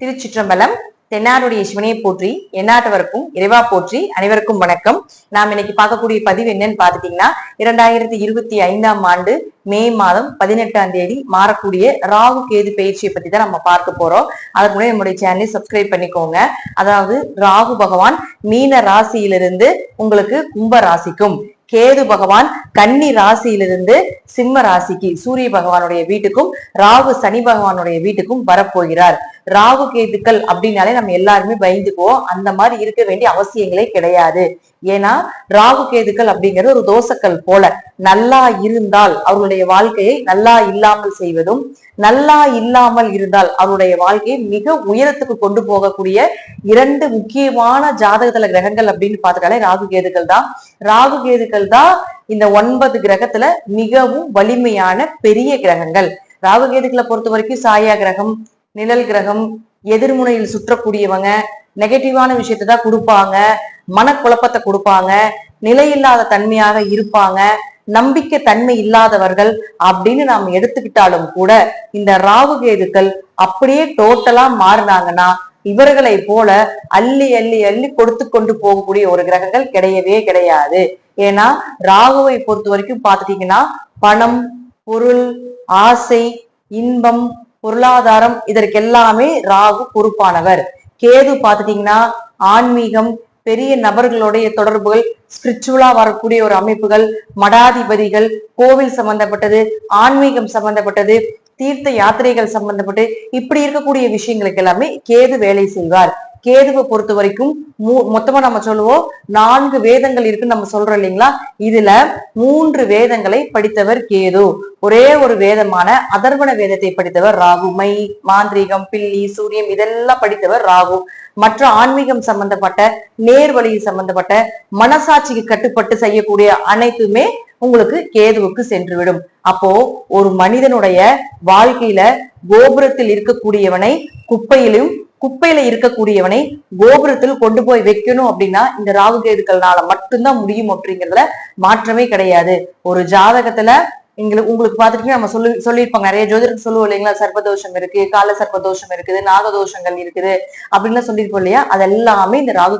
திருச்சிற்றம்பலம். தென்னாருடைய சிவனையை போற்றி, எந்நாட்டவருக்கும் இறைவா போற்றி. அனைவருக்கும் வணக்கம். நாம் இன்னைக்கு பார்க்கக்கூடிய பதிவு என்னன்னு பாத்துட்டீங்கன்னா, 2025ஆம் ஆண்டு மே மாதம் 18ஆம் தேதி மாறக்கூடிய ராகு கேது பயிற்சியை பத்தி தான் நம்ம பார்க்க போறோம். அதுக்கு முன்னாடி நம்முடைய சேனலை சப்ஸ்கிரைப் பண்ணிக்கோங்க. அதாவது ராகு பகவான் மீன ராசியிலிருந்து உங்களுக்கு கும்ப ராசிக்கும், கேது பகவான் கன்னி ராசியிலிருந்து சிம்ம ராசிக்கு சூரிய பகவானுடைய வீட்டுக்கும், ராகு சனி பகவானுடைய வீட்டுக்கும் வரப்போகிறார். ராகு கேதுக்கள் அப்படின்னாலே நம்ம எல்லாருமே பயந்துக்குவோம். அந்த மாதிரி இருக்க வேண்டிய அவசியங்களே கிடையாது. ஏன்னா ராகு கேதுக்கள் அப்படிங்கிறது ஒரு தோசைக்கல் போல. நல்லா இருந்தால் அவருடைய வாழ்க்கையை நல்லா இல்லாமல் செய்வதும், நல்லா இல்லாமல் இருந்தால் அவருடைய வாழ்க்கையை மிக உயரத்துக்கு கொண்டு போகக்கூடிய இரண்டு முக்கியமான ஜாதகத்துல கிரகங்கள் அப்படின்னு பார்த்துட்டாலே ராகு கேதுக்கள் தான். ராகு கேதுக்கள் தான் இந்த 9 கிரகத்துல மிகவும் வலிமையான பெரிய கிரகங்கள். ராகு கேதுக்களை பொறுத்த வரைக்கும் சாயா கிரகம், நிழல் கிரகம், எதிர்முனையில் சுற்றக்கூடியவங்க, நெகட்டிவான விஷயத்தை தான் கொடுப்பாங்க, மனக்குழப்பத்தை கொடுப்பாங்க, நிலையில்லாத தன்மையாக இருப்பாங்க, நம்பிக்கை தன்மை இல்லாதவர்கள் அப்படின்னு நாம் எடுத்துக்கிட்டாலும் கூட இந்த ராகு கேதுக்கள் அப்படியே டோட்டலா மாறினாங்கன்னா இவர்களை போல அள்ளி அள்ளி அள்ளி கொடுத்து கொண்டு போகக்கூடிய ஒரு கிரகங்கள் கிடையவே கிடையாது. ஏன்னா ராகுவை பொறுத்த வரைக்கும் பாத்துட்டீங்கன்னா பணம், பொருள், ஆசை, இன்பம், பொருளாதாரம் இதற்கெல்லாமே ராகு பொறுப்பானவர். கேது பாத்துட்டீங்கன்னா ஆன்மீகம், பெரிய நபர்களுடைய தொடர்புகள், ஸ்பிரிச்சுவலா வரக்கூடிய ஒரு அமைப்புகள், மடாதிபதிகள், கோவில் சம்பந்தப்பட்டது, ஆன்மீகம் சம்பந்தப்பட்டது, தீர்த்த யாத்திரைகள் சம்பந்தப்பட்டு இப்படி இருக்கக்கூடிய விஷயங்களுக்கு எல்லாமே கேது வேலை செய்வார். கேதுவை பொறுத்த வரைக்கும் மொத்தமா நம்ம சொல்லுவோம் 4 வேதங்கள் இருக்குன்னு நம்ம சொல்றோம் இல்லைங்களா. இதுல 3 வேதங்களை படித்தவர் கேது. ஒரே ஒரு வேதமான அதர்வண வேதத்தை படித்தவர் ராகு. மை, மாந்திரீகம், பில்லி, சூரியம் இதெல்லாம் படித்தவர் ராகு. மற்ற ஆன்மீகம் சம்பந்தப்பட்ட, நேர்வழியில் சம்பந்தப்பட்ட, மனசாட்சிக்கு கட்டுப்பட்டு செய்யக்கூடிய அனைத்துமே உங்களுக்கு கேதுவுக்கு சென்றுவிடும். அப்போ ஒரு மனிதனுடைய வாழ்க்கையில கோபுரத்தில் இருக்கக்கூடியவனை குப்பையிலும், குப்பையில இருக்கக்கூடியவனை கோபுரத்தில் கொண்டு போய் வைக்கணும் அப்படின்னா இந்த ராகு கேதுக்கள்னால மட்டும்தான் முடியும் அப்படிங்கிறதுல மாற்றமே கிடையாது. ஒரு ஜாதகத்துல உங்களுக்கு பார்த்துட்டு நம்ம சொல்லியிருப்பாங்க, நிறைய ஜோதிடர் சொல்லுவோம் இல்லைங்களா, சர்ப்பதோஷம் இருக்கு, கால சர்ப்பதோஷம் இருக்குது, நாகதோஷங்கள் இருக்குது அப்படின்னு சொல்லியிருப்போம் இல்லையா. அதெல்லாமே இந்த ராகு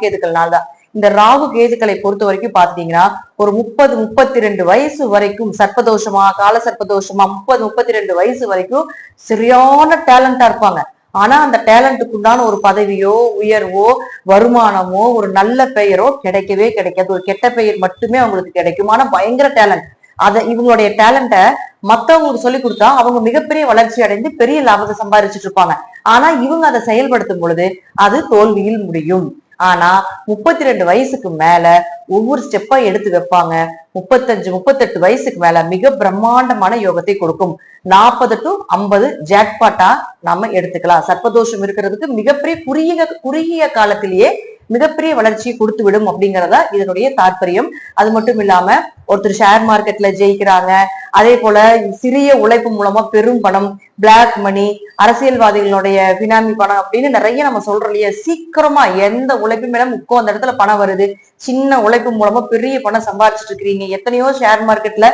கேதுக்கள்னால தான். இந்த ராகு கேதுக்களை பொறுத்த வரைக்கும் பாத்தீங்கன்னா ஒரு 30-32 வயசு வரைக்கும் சர்ப்பதோஷமா, கால சர்ப்பதோஷமா, 30-32 வயசு வரைக்கும் சரியான டேலண்டா இருப்பாங்க. ஆனா அந்த டேலண்ட்டுக்கு உண்டான ஒரு பதவியோ, உயர்வோ, வருமானமோ, ஒரு நல்ல பெயரோ கிடைக்கவே கிடைக்காது. ஒரு கெட்ட பெயர் மட்டுமே அவங்களுக்கு கிடைக்கும். ஆனா பயங்கர டேலண்ட். இவங்களுடைய டேலண்ட மத்தவங்களுக்கு சொல்லி கொடுத்தா அவங்க மிகப்பெரிய வளர்ச்சி அடைந்து பெரிய லாபத்தை சம்பாதிச்சுட்டு இருப்பாங்க. ஆனா இவங்க அதை செயல்படுத்தும் பொழுது அது தோல்வியில் முடியும். ஆனா 32 வயசுக்கு மேல ஒவ்வொரு ஸ்டெப்பா எடுத்து வைப்பாங்க. 35-38 வயசுக்கு மேல மிக பிரம்மாண்டமான யோகத்தை கொடுக்கும். 40 to 50 ஜாக்பாட்டா நம்ம எடுத்துக்கலாம். சர்ப்பதோஷம் இருக்கிறதுக்கு மிகப்பெரிய குறுகிய காலத்திலேயே மிகப்பெரிய வளர்ச்சியை கொடுத்து விடும் அப்படிங்கிறதா இதனுடைய தாற்பயம். அது மட்டும் இல்லாம ஒருத்தர் ஷேர் மார்க்கெட்ல ஜெயிக்கிறாங்க, அதே போல சிறிய உழைப்பு மூலமா பெரும் பணம், பிளாக் மணி, அரசியல்வாதிகளுடைய பினாமி பணம் அப்படின்னு நிறைய நம்ம சொல்றோம் இல்லையா. சீக்கிரமா எந்த உழைப்பு மேல அந்த இடத்துல பணம் வருது, சின்ன உழைப்பு மூலமா பெரிய பணம் சம்பாதிச்சுட்டு இருக்கிறீங்க. எத்தனையோ ஷேர் மார்க்கெட்ல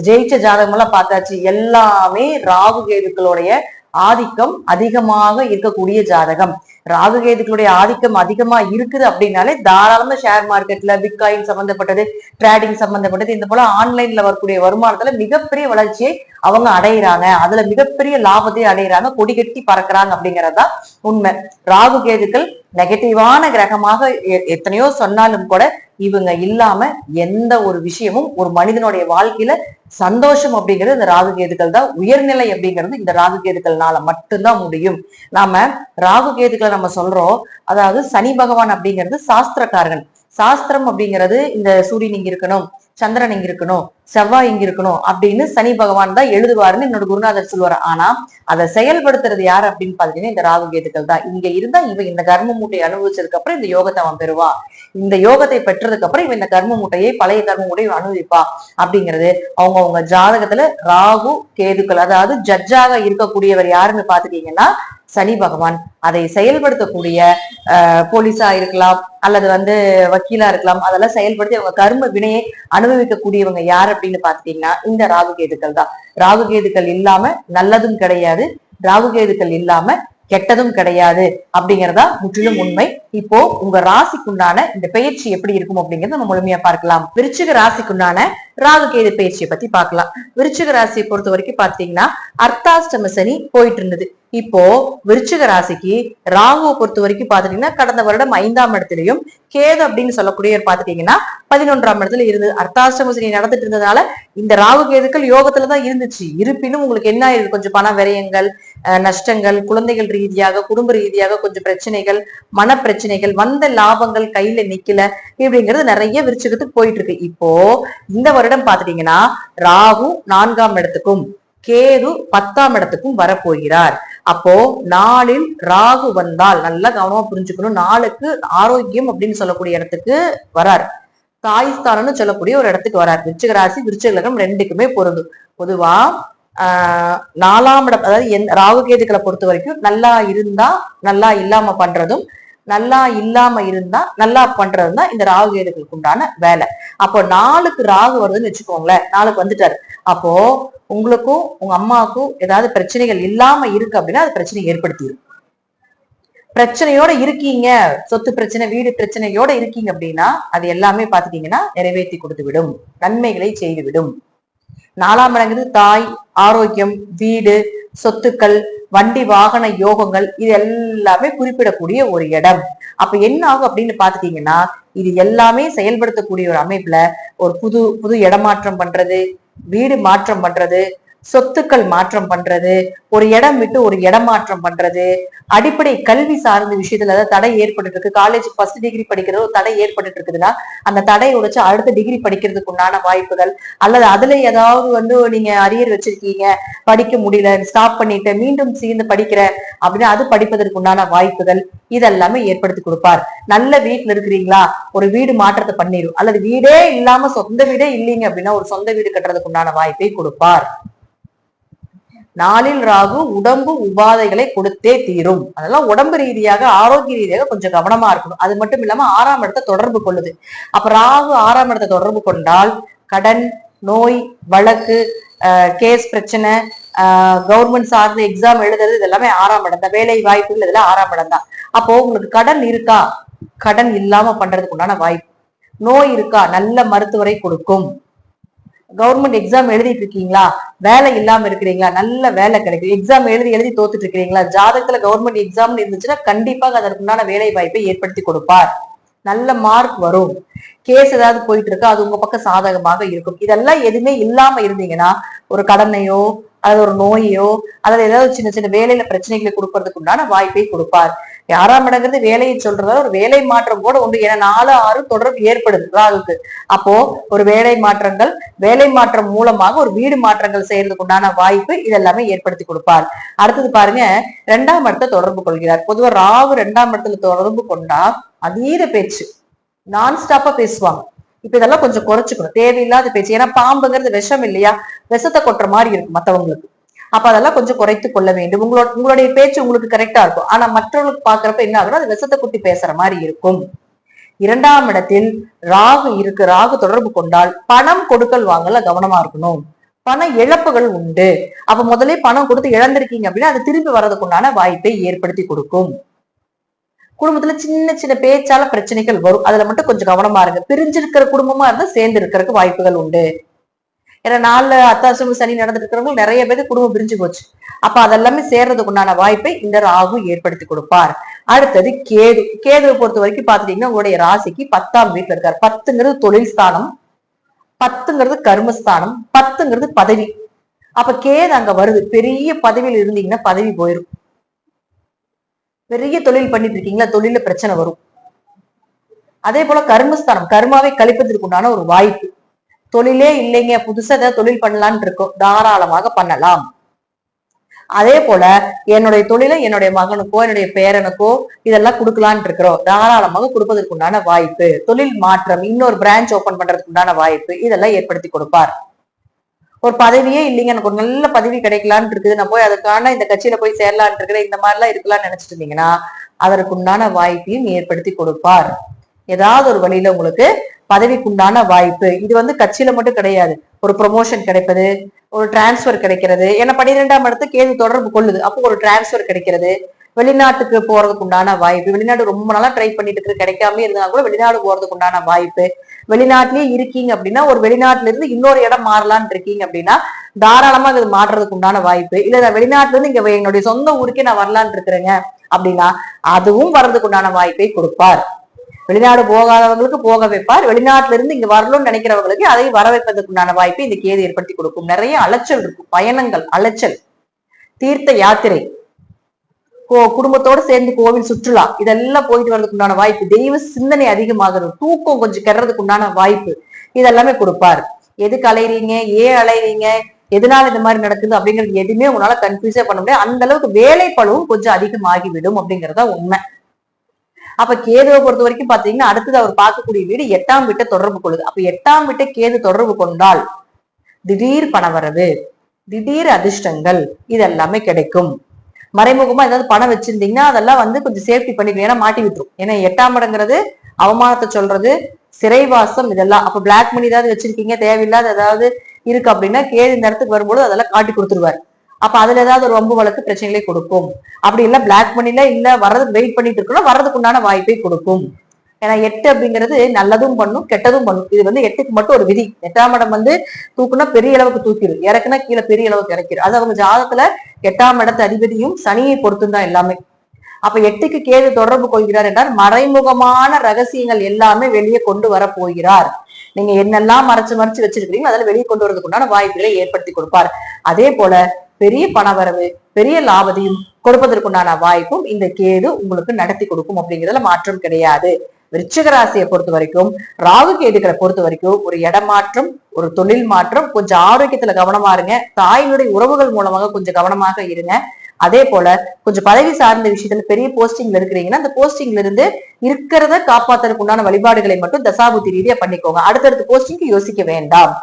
ஜெயிச்ச ஜாதகம் எல்லாம் பார்த்தாச்சு. எல்லாமே ராகு கேதுக்களுடைய ஆதிக்கம் அதிகமாக இருக்கக்கூடிய ஜாதகம். ராகு கேதுக்களுடைய ஆதிக்கம் அதிகமா இருக்குது அப்படின்னாலே தாராளமா ஷேர் மார்க்கெட்ல, பிட்காயின் சம்பந்தப்பட்டது, ட்ரேடிங் சம்பந்தப்பட்டது, இந்த போல ஆன்லைன்ல வரக்கூடிய வருமானத்துல மிகப்பெரிய வளர்ச்சியை அவங்க அடையிறாங்க. அதுல மிகப்பெரிய லாபத்தை அடையிறாங்க, கொடி கட்டி பறக்குறாங்க அப்படிங்கறதுதான் உண்மை. ராகு கேதுக்கள் நெகட்டிவான கிரகமாக எத்தனையோ சொன்னாலும் கூட இவங்க இல்லாம எந்த ஒரு விஷயமும் ஒரு மனிதனுடைய வாழ்க்கையில சந்தோஷம் அப்படிங்கிறது இந்த ராகு கேதுக்கள் தான். உயர்நிலை அப்படிங்கிறது இந்த ராகு கேதுக்கள்னால மட்டும்தான் முடியும். நாம ராகு கேதுக்களை நம்ம சொல்றோம், அதாவது சனி பகவான் அப்படிங்கிறது சாஸ்திரக்காரன். சாஸ்திரம் அப்படிங்கிறது இந்த சூரியன் இங்க இருக்கணும், சந்திரன் இங்க இருக்கணும், செவ்வாய் இங்க இருக்கணும் அப்படின்னு சனி பகவான் தான் எழுதுவாருன்னு என்னோட குருநாதர் சொல்லுவாரு. ஆனா அதை செயல்படுத்துறது யாரு அப்படின்னு பாத்தீங்கன்னா இந்த ராகு கேதுக்கள் தான். இங்க இருந்தா இவன் இந்த கர்ம மூட்டையை அனுபவிச்சதுக்கு அப்புறம் இந்த யோகத்தை அவன் பெறுவா, இந்த யோகத்தை பெற்றதுக்கு அப்புறம் இவன் இந்த கர்ம மூட்டையை, பழைய கர்ம மூட்டையை அனுபவிப்பா அப்படிங்கிறது அவங்க ஜாதகத்துல ராகு கேதுக்கள். அதாவது ஜட்ஜாக இருக்கக்கூடியவர் யாருன்னு பாத்துட்டீங்கன்னா சனி பகவான். அதை செயல்படுத்தக்கூடிய போலீஸா இருக்கலாம் அல்லது வக்கீலா இருக்கலாம். அதெல்லாம் செயல்படுத்தி அவங்க கர்ம வினையை அனுபவிக்கக்கூடியவங்க யார் அப்படின்னு பாத்தீங்கன்னா இந்த ராகுகேதுக்கள் தான். ராகுகேதுக்கள் இல்லாம நல்லதும் கிடையாது, ராகுகேதுக்கள் இல்லாம கெட்டதும் கிடையாது அப்படிங்கறதா முற்றிலும் உண்மை. இப்போ உங்க ராசிக்குண்டான இந்த பயிற்சி எப்படி இருக்கும் அப்படிங்கறத நம்ம முழுமையா பார்க்கலாம். விருச்சிக ராசிக்குண்டான ராகுகேது பயிற்சியை பத்தி பார்க்கலாம். விருச்சிக ராசியை பொறுத்த வரைக்கும் பாத்தீங்கன்னா அர்த்தாஷ்டம சனி போயிட்டு இருந்தது. இப்போ விருச்சிக ராசிக்கு ராகுவை பொறுத்த வரைக்கும் பாத்துட்டீங்கன்னா கடந்த வருடம் 5ஆம் இடத்துலயும், கேது அப்படின்னு சொல்லக்கூடிய பாத்துட்டீங்கன்னா 11ஆம் இடத்துல இருந்தது. அர்த்தாஷ்டம சனி நடந்துட்டு இருந்ததுனால இந்த ராகு கேதுக்கள் யோகத்துலதான் இருந்துச்சு. இருப்பினும் உங்களுக்கு என்ன ஆயிருக்கு, கொஞ்சம் பண விரயங்கள், நஷ்டங்கள், குழந்தைகள் ரீதியாக, குடும்ப ரீதியாக கொஞ்சம் பிரச்சனைகள், மன பிரச்சனைகள், வந்த லாபங்கள் கையில நிக்கல, இப்படிங்கிறது நிறைய விருச்சிகத்துக்கு போயிட்டு இருக்கு. இப்போ இந்த வருடம் பாத்துட்டீங்கன்னா ராகு 4ஆம் இடத்துக்கும் கேது 10ஆம் இடத்துக்கும் வரப்போகிறார். அப்போ நாளில் ராகு வந்தால் நல்லா கவனமா புரிஞ்சுக்கணும். நாளுக்கு ஆரோக்கியம் அப்படின்னு சொல்லக்கூடிய இடத்துக்கு வரார், தாய்ஸ்தானம்னு சொல்லக்கூடிய ஒரு இடத்துக்கு வரார். விருச்சிக ராசி விருச்சிக லக்னம் ரெண்டுக்குமே பொருந்தும். பொதுவா 4ஆம் இடம், அதாவது ராகு கேதுக்களை பொறுத்த வரைக்கும் நல்லா இருந்தா நல்லா இல்லாம பண்றதும், நல்லா இல்லாம இருந்தா நல்லா பண்றதும் தான் இந்த ராகு கேதுகளுக்கு உண்டான வேலை. அப்போ நாளுக்கு ராகு வருதுன்னு வச்சுக்கோங்களேன், நாளுக்கு வந்துட்டாரு. அப்போ உங்களுக்கும் உங்க அம்மாவுக்கும் ஏதாவது பிரச்சனைகள் இல்லாம இருக்கு அப்படின்னா அது பிரச்சனை ஏற்படுத்திடும். பிரச்சனையோட இருக்கீங்க, சொத்து பிரச்சனை, வீடு பிரச்சனையோட இருக்கீங்க அப்படின்னா அது எல்லாமே பாத்துட்டீங்கன்னா நிறைவேற்றி கொடுத்து விடும், நன்மைகளை செய்து விடும். 4ஆம் இடங்கிறது தாய், ஆரோக்கியம், வீடு, சொத்துக்கள், வண்டி வாகன யோகங்கள், இது எல்லாமே குறிப்பிடக்கூடிய ஒரு இடம். அப்ப என்ன ஆகும் அப்படின்னு பாத்துட்டீங்கன்னா இது எல்லாமே செயல்படுத்தக்கூடிய ஒரு அமைப்புல ஒரு புது புது இடமாற்றம் பண்றது, வீடு மாற்றம் பண்றது, சொத்துக்கள் மாற்றம் பண்றது, ஒரு இடம் விட்டு ஒரு இடமாற்றம் பண்றது, அடிப்படை கல்வி சார்ந்த விஷயத்துல ஏதாவது தடை ஏற்பட்டு இருக்கு, காலேஜ் ஃபர்ஸ்ட் டிகிரி படிக்கிறது ஒரு தடை ஏற்பட்டு இருக்குதுன்னா அந்த தடையை உடைச்சு அடுத்த டிகிரி படிக்கிறதுக்கு உண்டான வாய்ப்புகள், அல்லது அதுல ஏதாவது நீங்க அரியர் வச்சிருக்கீங்க, படிக்க முடியல, ஸ்டாப் பண்ணிட்டு மீண்டும் சேர்ந்து படிக்கிற அப்படின்னா அது படிப்பதற்கு உண்டான வாய்ப்புகள் இதெல்லாமே ஏற்படுத்தி கொடுப்பார். நல்ல வீட்டுல இருக்கிறீங்களா, ஒரு வீடு மாற்றத்தை பண்ணிடும், அல்லது வீடே இல்லாம சொந்த வீடே இல்லைங்க அப்படின்னா ஒரு சொந்த வீடு கட்டுறதுக்கு உண்டான வாய்ப்பை கொடுப்பார். நாளில் ராகு உடம்பு உபாதைகளை கொடுத்தே தீரும். அதெல்லாம் உடம்பு ரீதியாக, ஆரோக்கிய ரீதியாக கொஞ்சம் கவனமா இருக்கணும். அது மட்டும் இல்லாம 6ஆம் இடத்தை தொடர்பு கொள்ளுது. அப்ப ராகு 6ஆம் இடத்தை தொடர்பு கொண்டால் கடன், நோய், வழக்கு, கேஸ் பிரச்சனை, கவர்மெண்ட் சார்ந்த எக்ஸாம் எழுதுறது, இது எல்லாமே 6ஆம் இடம் தான். வேலை வாய்ப்புகள் இதெல்லாம் 6ஆம் இடம் தான். அப்போ உங்களுக்கு கடன் இருக்கா, கடன் இல்லாம பண்றதுக்கு உண்டான வாய்ப்பு. நோய் இருக்கா, நல்ல மருத்துவரை கொடுக்கும். கவர்மெண்ட் எக்ஸாம் எழுதிட்டு இருக்கீங்களா, வேலை இல்லாம இருக்கிறீங்களா, நல்ல வேலை கிடைக்கும். எக்ஸாம் எழுதி தோத்துட்டு இருக்கிறீங்களா, ஜாதகத்துல கவர்மெண்ட் எக்ஸாம் இருந்துச்சுன்னா கண்டிப்பாக அதற்குண்டான வேலை வாய்ப்பை ஏற்படுத்தி கொடுப்பார். நல்ல மார்க் வரும். கேஸ் ஏதாவது போயிட்டு இருக்கு, அது உங்க பக்கம் சாதகமாக இருக்கும். இதெல்லாம் எதுவுமே இல்லாம இருந்தீங்கன்னா ஒரு கடனையோ அல்லது ஒரு நோயோ அல்லது ஏதாவது சின்ன சின்ன வேலையில பிரச்சனைகளை கொடுக்கறதுக்கு உண்டான வாய்ப்பை கொடுப்பார். 6ஆம் இடங்கிறது வேலையை சொல்றதா ஒரு வேலை மாற்றம் கூட உண்டு. ஏன்னா 4, 6 தொடர்பு ஏற்படுது ராகுக்கு. அப்போ ஒரு வேலை மாற்றங்கள், வேலை மாற்றம் மூலமாக ஒரு வீடு மாற்றங்கள் செய்யறதுக்கு உண்டான வாய்ப்பு இதெல்லாமே ஏற்படுத்தி கொடுப்பார். அடுத்தது பாருங்க, 2ஆம் இடத்தை தொடர்பு கொள்கிறார். பொதுவா ராகு 2ஆம் இடத்துல தொடர்பு கொண்டா அதீத பேச்சு, நான் ஸ்டாப்பா பேசுவாங்க. இப்ப இதெல்லாம் கொஞ்சம் குறைச்சுக்கணும், தேவையில்லாத பேச்சு. ஏன்னா பாம்புங்கிறது விஷம் இல்லையா, விஷத்தை கொட்டுற மாதிரி இருக்கும் மத்தவங்களுக்கு. அப்ப அதெல்லாம் கொஞ்சம் குறைத்து கொள்ள வேண்டும். உங்களுடைய பேச்சு உங்களுக்கு கரெக்டா இருக்கும், ஆனா மற்றவங்களுக்கு பாக்குறப்ப என்ன ஆகும்னா அது விஷத்தை குட்டி பேசுற மாதிரி இருக்கும். 2ஆம் இடத்தில் ராகு தொடர்பு கொண்டால் பணம் கொடுக்கல் வாங்கல கவனமா இருக்கணும். பண இழப்புகள் உண்டு. அப்ப முதலே பணம் கொடுத்து இழந்திருக்கீங்க அப்படின்னா அது திரும்பி வர்றதுக்கு உண்டான வாய்ப்பை ஏற்படுத்தி கொடுக்கும். குடும்பத்துல சின்ன சின்ன பேச்சால பிரச்சனைகள் வரும், அதுல மட்டும் கொஞ்சம் கவனமா இருங்க. பிரிஞ்சிருக்கிற குடும்பமா இருந்தா சேர்ந்து இருக்கிறதுக்கு வாய்ப்புகள் உண்டு. ஏன்னா 4 அர்த்தாஷ்டம சனி நடந்துட்டு இருக்கிறவங்க நிறைய பேருக்கு குடும்பம் பிரிஞ்சு போச்சு. அப்ப அதெல்லாமே சேர்றதுக்கு உண்டான வாய்ப்பை இந்த ராகு ஏற்படுத்தி கொடுப்பார். அடுத்தது கேதுவை பொறுத்த வரைக்கும் பாத்துட்டீங்கன்னா உங்களுடைய ராசிக்கு 10ஆம் வீட்டுல இருக்காரு. 10ங்கிறது தொழில் ஸ்தானம், 10ங்கிறது கர்மஸ்தானம், 10ங்கிறது பதவி. அப்ப கேது அங்க வருது. பெரிய பதவியில் இருந்தீங்கன்னா பதவி போயிடும். பெரிய தொழில் பண்ணிட்டு இருக்கீங்களா, தொழில பிரச்சனை வரும். அதே போல கர்மஸ்தானம், கர்மாவை கழிப்பதற்கு உண்டான ஒரு வாய்ப்பு. தொழிலே இல்லைங்க, புதுசா ஏதாவது தொழில் பண்ணலான்னு இருக்கோம், தாராளமாக பண்ணலாம். அதே போல என்னுடைய தொழிலை என்னுடைய மகனுக்கோ என்னுடைய பேரனுக்கோ இதெல்லாம் கொடுக்கலான் இருக்கிறோம், தாராளமாக கொடுப்பதற்கு உண்டான வாய்ப்பு. தொழில் மாற்றம், இன்னொரு பிரான்ச் ஓபன் பண்றதுக்கு உண்டான வாய்ப்பு இதெல்லாம் ஏற்படுத்தி கொடுப்பார். ஒரு பதவியே இல்லைங்க, எனக்கு ஒரு நல்ல பதவி கிடைக்கலான்னு இருக்குது, நான் போய் அதுக்கான இந்த கட்சியில போய் சேரலான் இருக்கிறேன், இந்த மாதிரி எல்லாம் இருக்கலாம்னு நினைச்சிட்டு இருந்தீங்கன்னா அதற்குண்டான வாய்ப்பையும் ஏற்படுத்தி கொடுப்பார். ஏதாவது ஒரு வழியில உங்களுக்கு பதவிக்குண்டான வாய்ப்பு, இது வந்து கட்சியில மட்டும் கிடையாது, ஒரு ப்ரொமோஷன் கிடைப்பது, ஒரு டிரான்ஸ்பர் கிடைக்கிறது. ஏன்னா 12ஆம் இடத்து கேது தொடர்பு கொள்ளுது, அப்போ ஒரு டிரான்ஸ்பர் கிடைக்கிறது, வெளிநாட்டுக்கு போறதுக்கு உண்டான வாய்ப்பு, வெளிநாடு ரொம்ப நாளா ட்ரை பண்ணிட்டு இருக்கு கிடைக்காம இருந்தா கூட வெளிநாடு போறதுக்கு உண்டான வாய்ப்பு, வெளிநாட்டிலேயே இருக்கீங்க அப்படின்னா ஒரு வெளிநாட்டுல இருந்து இன்னொரு இடம் மாறலான்னு இருக்கீங்க அப்படின்னா தாராளமா இது மாறுறதுக்கு உண்டான வாய்ப்பு, இல்ல நான் வெளிநாட்டுல இருந்து இங்க என்னுடைய சொந்த ஊருக்கே நான் வரலான்னு இருக்கிறேங்க அப்படின்னா அதுவும் வர்றதுக்கு உண்டான வாய்ப்பை கொடுப்பார். வெளிநாடு போகாதவங்களுக்கு போக வைப்பார், வெளிநாட்டுல இருந்து இங்க வரணும்னு நினைக்கிறவங்களுக்கு அதை வர வைப்பதற்கு உண்டான வாய்ப்பை இந்த கேது ஏற்படுத்தி கொடுக்கும். நிறைய அலைச்சல் இருக்கும், பயணங்கள், அலைச்சல், தீர்த்த யாத்திரை, குடும்பத்தோட சேர்ந்து கோவில் சுற்றுலா, இதெல்லாம் போயிட்டு வர்றதுக்கு உண்டான வாய்ப்பு, தெய்வ சிந்தனை அதிகமாகிறது, தூக்கம் கொஞ்சம் கெடுறதுக்கு உண்டான வாய்ப்பு, இதெல்லாமே கொடுப்பார். எதுக்கு அலைறீங்க, ஏன் அலைறீங்க, எதனால இந்த மாதிரி நடக்குது அப்படிங்கிறது எதுவுமே உங்களால கன்ஃபியூஸே பண்ண முடியாது. அந்த அளவுக்கு வேலை பழுவும் கொஞ்சம் அதிகமாகிவிடும் அப்படிங்கறத உண்மை. அப்ப கேதுவை பொறுத்த வரைக்கும் பாத்தீங்கன்னா அடுத்தது அவர் பார்க்கக்கூடிய வீடு 8ஆம் வீட்டை தொடர்பு கொள்ளுது. அப்ப 8ஆம் வீட்டை கேது தொடர்பு கொண்டால் திடீர் பணவரவு, திடீர் அதிர்ஷ்டங்கள் இதெல்லாமே கிடைக்கும். மறைமுகமா ஏதாவது பணம் வச்சிருந்தீங்கன்னா அதெல்லாம் வந்து கொஞ்சம் சேஃப்டி பண்ணிக்கணும், ஏன்னா மாட்டி விட்டுரும். ஏன்னா 8ஆம் இடங்கிறது அவமானத்தை சொல்றது, சிறைவாசம், இதெல்லாம். அப்ப பிளாக் மணி ஏதாவது வச்சிருக்கீங்க, தேவையில்லாத ஏதாவது இருக்கு அப்படின்னா கேது இந்த இடத்துக்கு வரும்போது அதெல்லாம் காட்டி கொடுத்துருவாரு. அப்ப அதுல ஏதாவது ஒரு வம்பு வழக்கு பிரச்சனைகளை கொடுக்கும். அப்படி இல்ல பிளாக் மணில இல்ல வர்றதுக்கு வெயிட் பண்ணிட்டு இருக்கணும், வர்றதுக்கு உண்டான வாய்ப்பை கொடுக்கும். ஏன்னா 8 அப்படிங்கிறது நல்லதும் பண்ணும் கெட்டதும் பண்ணும். இது வந்து 8க்கு மட்டும் ஒரு விதி. 8ஆம் இடம் வந்து தூக்குனா பெரிய அளவுக்கு தூக்கிடும், இறக்குனா கீழே பெரிய அளவுக்கு இறக்கிடும். அது அவங்க ஜாதகத்துல 8ஆம் இடத்து அதிபதியும் சனியை பொறுத்தும் தான் எல்லாமே. அப்ப 8க்கு கேது தொடர்பு கொள்கிறார் என்றால் மறைமுகமான ரகசியங்கள் எல்லாமே வெளியே கொண்டு வர போகிறார். நீங்க என்னெல்லாம் மறைச்சு வச்சிருக்கீங்க அதெல்லாம் வெளியே கொண்டு வரதுக்கு உண்டான வாய்ப்புகளை ஏற்படுத்தி கொடுப்பார். அதே போல பெரிய பணவரவு, பெரிய லாபத்தையும் கொடுப்பதற்குண்டான வாய்ப்பும் இந்த கேது உங்களுக்கு நடத்தி கொடுக்கும் அப்படிங்கிறதுல மாற்றம் கிடையாது. விருச்சிக ராசியை பொறுத்த வரைக்கும், ராகு கேதுக்களை பொறுத்த வரைக்கும் ஒரு இடமாற்றம், ஒரு தொழில் மாற்றம், கொஞ்சம் ஆரோக்கியத்துல கவனமா இருங்க, தாயினுடைய உறவுகள் மூலமாக கொஞ்சம் கவனமாக இருங்க. அதே போல கொஞ்சம் பதவி சார்ந்த விஷயத்துல பெரிய போஸ்டிங்ல இருக்கிறீங்கன்னா அந்த போஸ்டிங்ல இருந்து இருக்கிறத காப்பாத்துறதுக்கு உண்டான வழிபாடுகளை மட்டும் தசாபுத்தி ரீதியா பண்ணிக்கோங்க. அடுத்தடுத்த போஸ்டிங்க்கு யோசிக்க வேண்டாம்.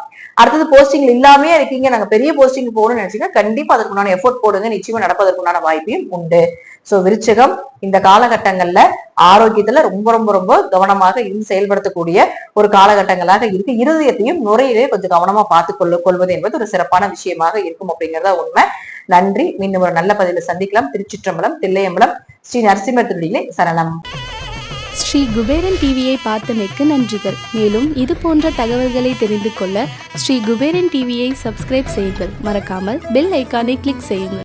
அடுத்தது போஸ்டிங்ல இல்லாமே இருக்கீங்க, நாங்க பெரிய போஸ்டிங் போகணும்னு நினைச்சீங்கன்னா கண்டிப்பா அதற்குண்டான எஃபோர்ட் போடுங்க, நிச்சயமா நடப்பதற்குண்டான வாய்ப்பையும் உண்டு. சோ விருச்சிகம் இந்த காலகட்டங்கள்ல ஆரோக்கியத்துல ரொம்ப ரொம்ப ரொம்ப கவனமாக இருந்து செயல்படுத்தக்கூடிய ஒரு காலகட்டங்களாக இருக்கு. இருதயத்தையும் நுரையிலே கொஞ்சம் கவனமா பார்த்து கொள்வது என்பது ஒரு சிறப்பான விஷயமாக இருக்கும் அப்படிங்கறத உண்மை. நன்றி. மீண்டும் ஒரு நல்ல பதில சந்திக்கலாம். திருச்சிற்றம்பலம், தில்லையம்பலம், ஸ்ரீ நரசிம்மர் திருடியிலே சரணம். ஸ்ரீ குபேரன் டிவியை பார்த்தமைக்கு நன்றிகள். மேலும் இது போன்ற தகவல்களை தெரிந்து கொள்ள ஸ்ரீ குபேரன் டிவியை சப்ஸ்கிரைப் செய்யுங்கள். மறக்காமல் பெல் ஐக்கானை கிளிக் செய்யுங்கள்.